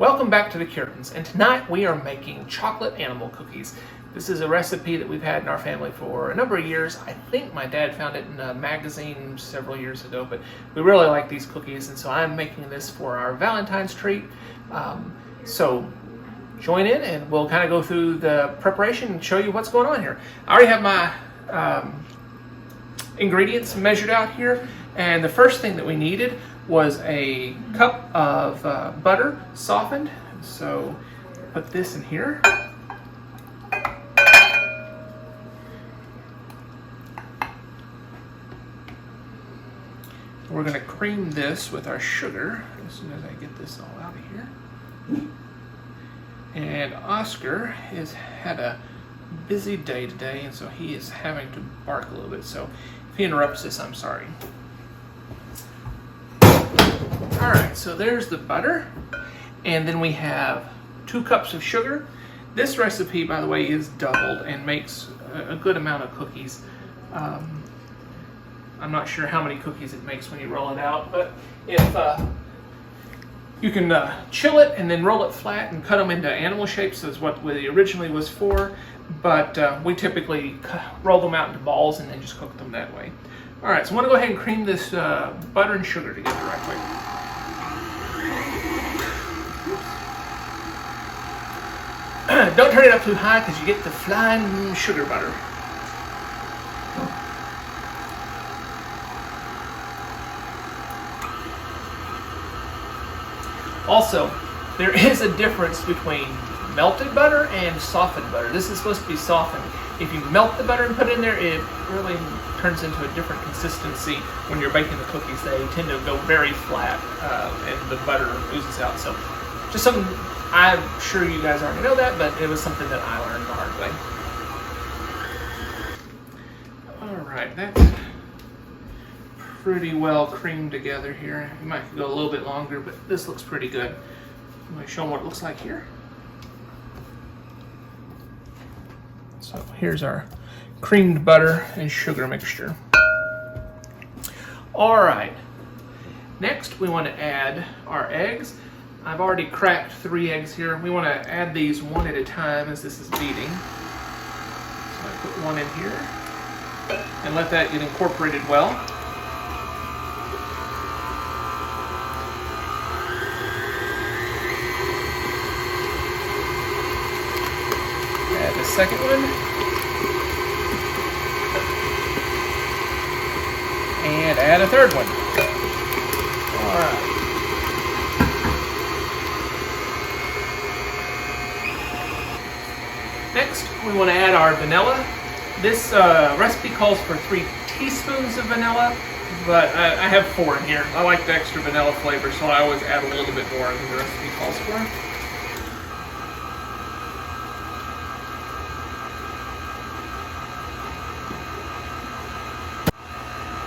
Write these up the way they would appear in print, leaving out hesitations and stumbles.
Welcome back to the Curitons, and tonight we are making chocolate animal cookies. This is a recipe that we've had in our family for a number of years. I think my dad found it in a magazine several years ago, but we really like these cookies, and so I'm making this for our Valentine's treat. So join in and we'll kind of go through the preparation and show you what's going on here. I already have my ingredients measured out here, and the first thing that we needed was a cup of butter softened. So put this in here. We're going to cream this with our sugar as soon as I get this all out of here. And Oscar has had a busy day today, and so he is having to bark a little bit. So if he interrupts this, I'm sorry. Alright, so there's the butter, and then we have 2 cups of sugar. This recipe, by the way, is doubled and makes a good amount of cookies. I'm not sure how many cookies it makes when you roll it out, but if you can chill it and then roll it flat and cut them into animal shapes, is what it originally was for, but we typically roll them out into balls and then just cook them that way. Alright, so I want to go ahead and cream this butter and sugar together right quick. Don't turn it up too high because you get the flying sugar butter. Also, there is a difference between melted butter and softened butter. This is supposed to be softened. If you melt the butter and put it in there, it really turns into a different consistency when you're baking the cookies. They tend to go very flat and the butter oozes out. So just something, I'm sure you guys already know that, but it was something that I learned the hard way. Alright, that's pretty well creamed together here. You might go a little bit longer, but this looks pretty good. I'm going to show them what it looks like here. So here's our creamed butter and sugar mixture. Alright, next we want to add our eggs. I've already cracked 3 eggs here. We want to add these one at a time as this is beating. So I put one in here and let that get incorporated well. Add the second one. And add a third one. Alright. Next, we want to add our vanilla. This recipe calls for 3 teaspoons of vanilla, but I have 4 in here. I like the extra vanilla flavor, so I always add a little bit more than the recipe calls for.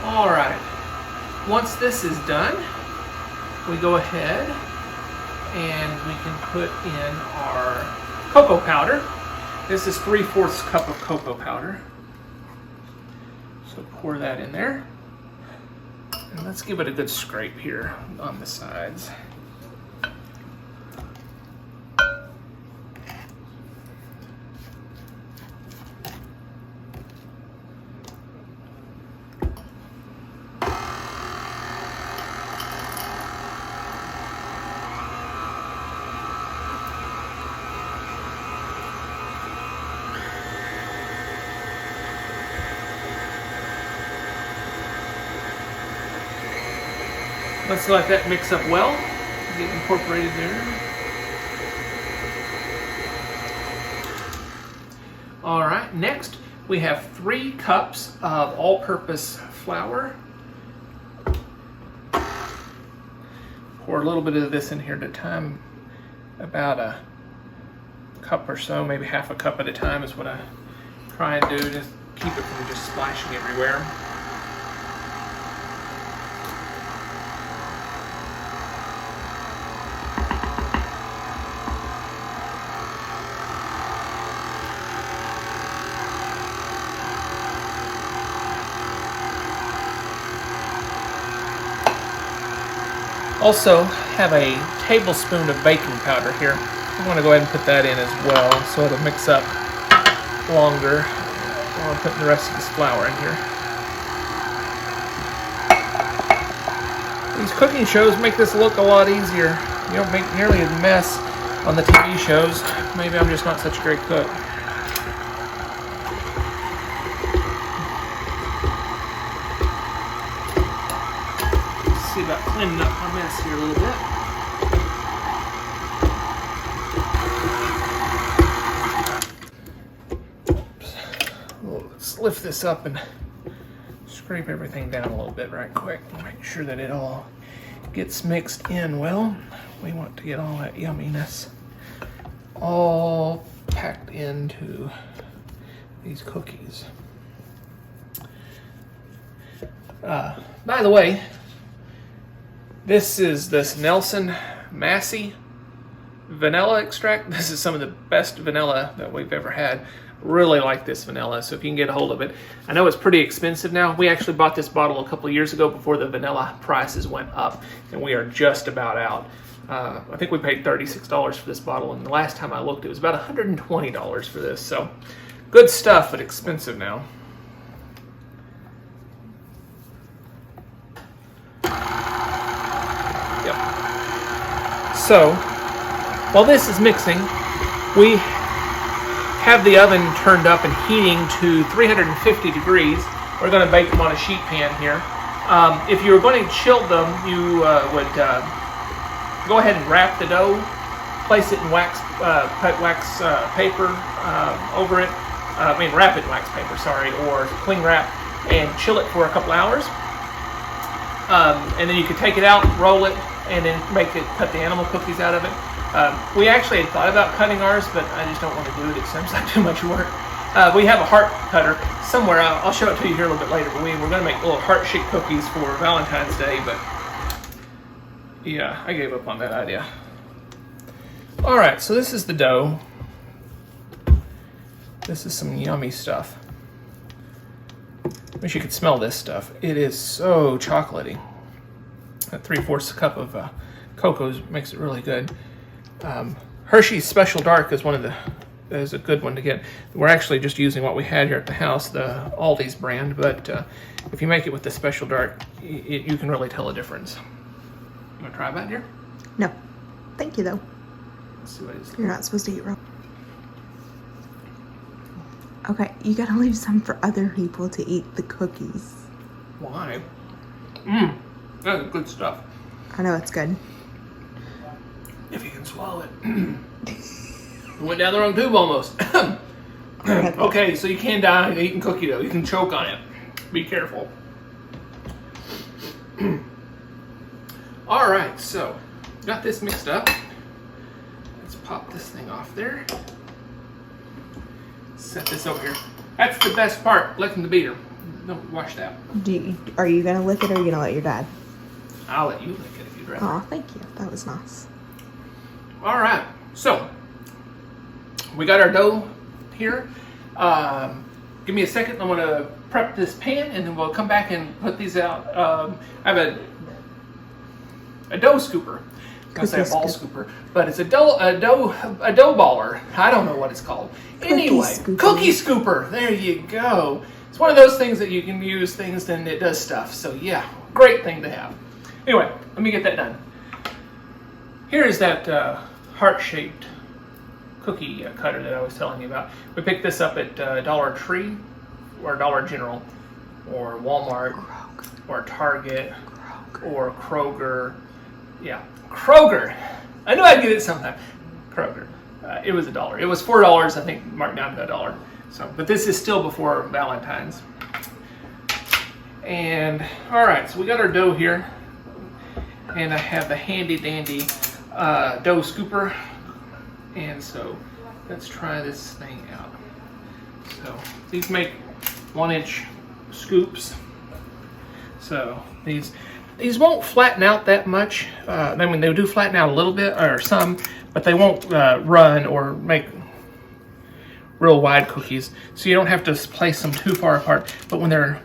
Alright, once this is done, we go ahead and we can put in our cocoa powder. This is 3/4 cup of cocoa powder. So pour that in there. And let's give it a good scrape here on the sides. Let's let that mix up well, get incorporated there. Alright, next we have 3 cups of all-purpose flour. Pour a little bit of this in here at a time, about a cup or so, maybe half a cup at a time is what I try and do, just keep it from just splashing everywhere. Also have a tablespoon of baking powder here. I'm going to go ahead and put that in as well so it'll mix up longer while I'm putting the rest of this flour in here. These cooking shows make this look a lot easier. You don't make nearly a mess on the TV shows. Maybe I'm just not such a great cook. Let's see about cleaning up my mess here a little bit. Let's lift this up and scrape everything down a little bit right quick and make sure that it all gets mixed in well. We want to get all that yumminess all packed into these cookies. By the way, this is this Nelson Massey vanilla extract. This is some of the best vanilla that we've ever had. Really like this vanilla, so if you can get a hold of it. I know it's pretty expensive now. We actually bought this bottle a couple of years ago before the vanilla prices went up, and we are just about out. I think we paid $36 for this bottle, and the last time I looked, it was about $120 for this. So good stuff, but expensive now. Yep. So while this is mixing, we have the oven turned up and heating to 350 degrees. We're going to bake them on a sheet pan here. If you were going to chill them, you would go ahead and wrap the dough, place it in wax paper over it. Wrap it in wax paper, sorry, or cling wrap, and chill it for a couple hours. And then you could take it out, roll it, and then cut the animal cookies out of it. We actually had thought about cutting ours, but I just don't want to do it. It seems like too much work. We have a heart cutter somewhere. I'll show it to you here a little bit later. But we're going to make little heart-shaped cookies for Valentine's Day, but yeah, I gave up on that idea. All right, so this is the dough. This is some yummy stuff. Wish you could smell this stuff. It is so chocolatey. A 3/4 cup of cocoa makes it really good. Hershey's Special Dark is is a good one to get. We're actually just using what we had here at the house, the Aldi's brand, but if you make it with the Special Dark, you can really tell a difference. You want to try that, dear? No. Thank you, though. Let's see what it is. You're not supposed to eat raw. Okay, you gotta leave some for other people to eat the cookies. Why? That's good stuff. I know it's good. If you can swallow it. Went down the wrong tube almost. Okay, so you can die eating cookie dough. You can choke on it. Be careful. All right, so got this mixed up. Let's pop this thing off there. Set this over here. That's the best part, licking the beater. Don't wash that. Are you gonna lick it, or are you gonna let your dad? I'll let you lick it if you'd rather. Oh, thank you. That was nice. All right, so we got our dough here. Give me a second. I'm gonna prep this pan, and then we'll come back and put these out. I have a dough scooper. I was gonna say a ball scooper, but it's a dough baller. I don't know what it's called. Anyway, cookie scooper. There you go. It's one of those things that you can use things and it does stuff. So yeah, great thing to have. Anyway, let me get that done. Here is that heart-shaped cookie cutter that I was telling you about. We picked this up at Dollar Tree or Dollar General or Walmart or Target or Kroger. Yeah, Kroger. I knew I'd get it sometime. Kroger. It was $1. It was $4, I think, marked down to $1. So, but this is still before Valentine's. And all right, so we got our dough here, and I have the handy dandy dough scooper. And so let's try this thing out. So these make 1-inch scoops. So these won't flatten out that much. I mean, they do flatten out a little bit, or some, but they won't run or make real wide cookies. So you don't have to place them too far apart. But when they're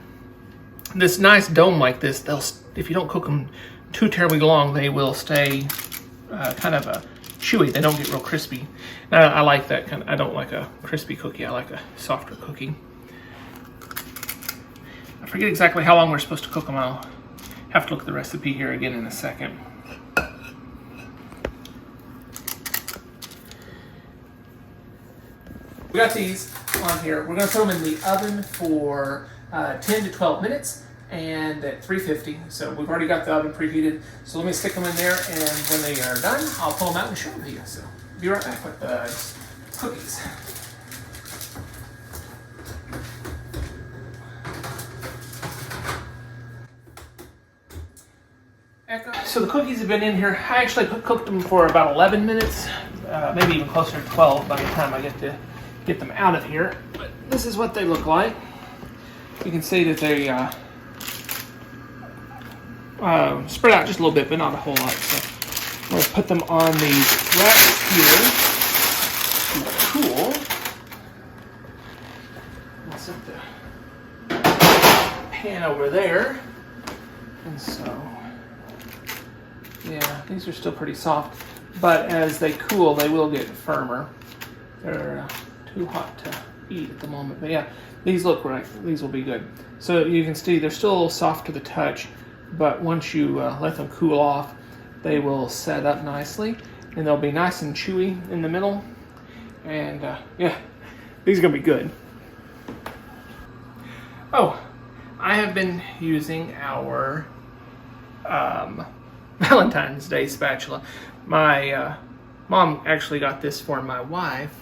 this nice dome like this, if you don't cook them too terribly long, they will stay kind of a chewy. They don't get real crispy. I like that kind of, I don't like a crispy cookie. I like a softer cookie. I forget exactly how long we're supposed to cook them. I'll have to look at the recipe here again in a second. We got these on here. We're going to throw them in the oven for 10 to 12 minutes and at 350. So we've already got the oven preheated. So let me stick them in there, and when they are done, I'll pull them out and show them to you. So be right back with the cookies. So the cookies have been in here. I actually cooked them for about 11 minutes, maybe even closer to 12 by the time I get them out of here. But this is what they look like. You can see that they spread out just a little bit, but not a whole lot. So I'm going to put them on the rack here to cool. I'll set the pan over there. And so, yeah, these are still pretty soft, but as they cool, they will get firmer. They're too hot to eat at the moment, but yeah, these look right. These will be good. So you can see they're still a little soft to the touch, but once you let them cool off, they will set up nicely, and they'll be nice and chewy in the middle. And yeah, these are gonna be good. Oh, I have been using our Valentine's Day spatula. My mom actually got this for my wife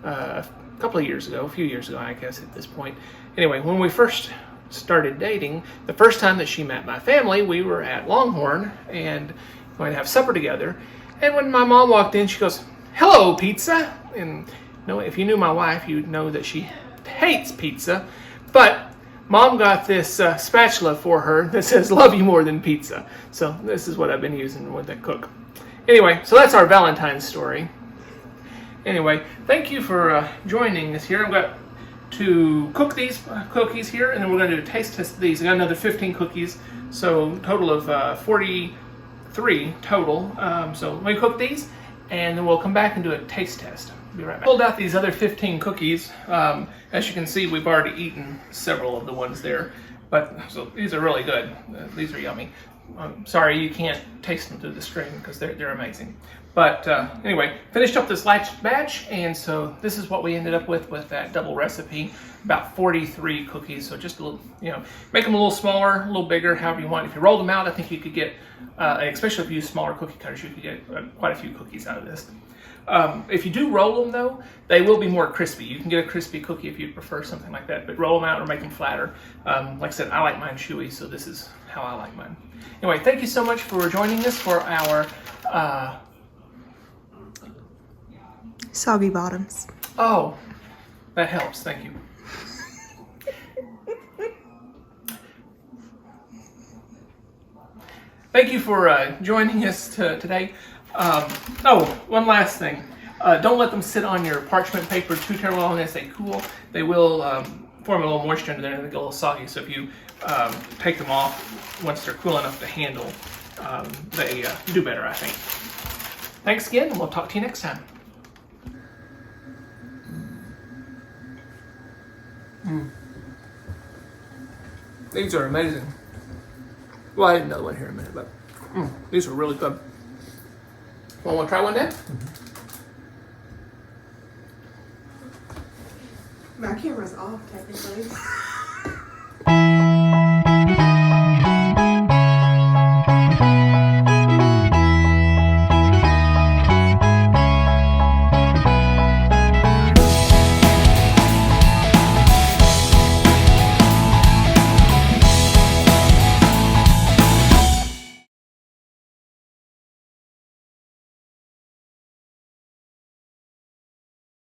a couple of years ago, a few years ago, I guess at this point. Anyway, when we first started dating, the first time that she met my family, we were at Longhorn and going to have supper together. And when my mom walked in, she goes, "Hello, pizza." And if you knew my wife, you'd know that she hates pizza. But Mom got this spatula for her that says "Love you more than pizza." So this is what I've been using with the cook. Anyway, so that's our Valentine's story. Anyway, thank you for joining us here. I'm going to cook these cookies here, and then we're going to do a taste test of these. I got another 15 cookies, so total of 43 total. So let me cook these, and then we'll come back and do a taste test. Be right back. Pulled out these other 15 cookies. As you can see, we've already eaten several of the ones there, but so these are really good. These are yummy. I'm sorry you can't taste them through the screen because they're amazing. But anyway, finished up this last batch, and so this is what we ended up with that double recipe. About 43 cookies, so just a little, make them a little smaller, a little bigger, however you want. If you roll them out, I think you could get, especially if you use smaller cookie cutters, you could get quite a few cookies out of this. If you do roll them though, they will be more crispy. You can get a crispy cookie if you prefer something like that, but roll them out or make them flatter. Like I said, I like mine chewy, so this is how I like mine. Anyway, thank you so much for joining us for our soggy bottoms. Oh, that helps. Thank you. Thank you for joining us today. One last thing. Don't let them sit on your parchment paper too terribly long as they cool. They will form a little moisture under there and they get a little soggy. So if you take them off once they're cool enough to handle, they do better, I think. Thanks again, and we'll talk to you next time. These are amazing. Well, I had another one here in a minute, but these are really good. Want to try one, Dad? My camera's off, technically.